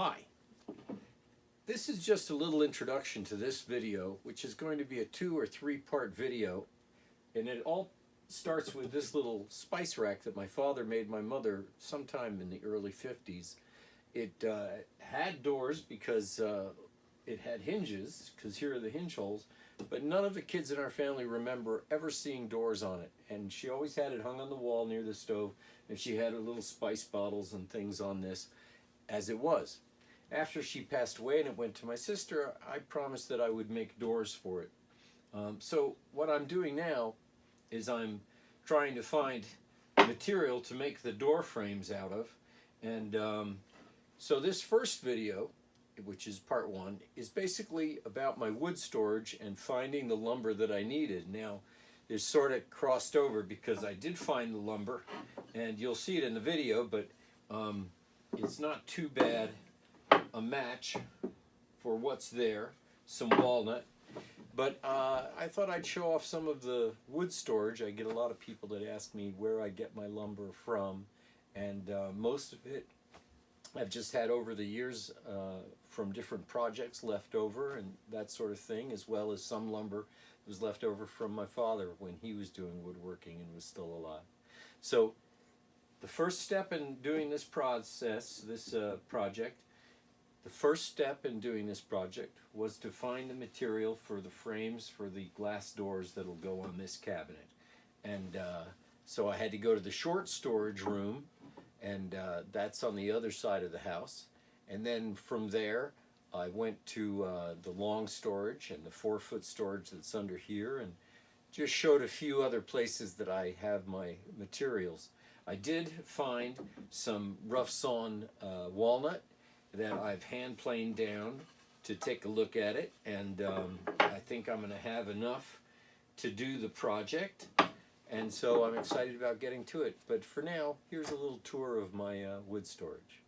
Hi, this is just a little introduction to this video, which is going to be a 2 or 3 part video, and it all starts with this little spice rack that my father made my mother sometime in the early 50s. It had doors because it had hinges, because here are the hinge holes, but none of the kids in our family remember ever seeing doors on it, and she always had it hung on the wall near the stove, and she had her little spice bottles and things on this as it was. After she passed away and it went to my sister, I promised that I would make doors for it. So what I'm doing now is I'm trying to find material to make the door frames out of. And so this first video, which is part 1, is basically about my wood storage and finding the lumber that I needed. Now, it's sort of crossed over because I did find the lumber, and you'll see it in the video, but it's not too bad a match for what's there, some walnut. But I thought I'd show off some of the wood storage. I get a lot of people that ask me where I get my lumber from, and most of it I've just had over the years from different projects left over and that sort of thing, as well as some lumber was left over from my father when he was doing woodworking and was still alive. So the first step in doing this process, the first step in doing this project was to find the material for the frames for the glass doors that'll go on this cabinet. And so I had to go to the short storage room, and that's on the other side of the house. And then from there, I went to the long storage and the 4-foot storage that's under here, and just showed a few other places that I have my materials. I did find some rough sawn walnut that I've hand planed down to take a look at it, and I think I'm going to have enough to do the project, and so I'm excited about getting to it. But for now, here's a little tour of my wood storage.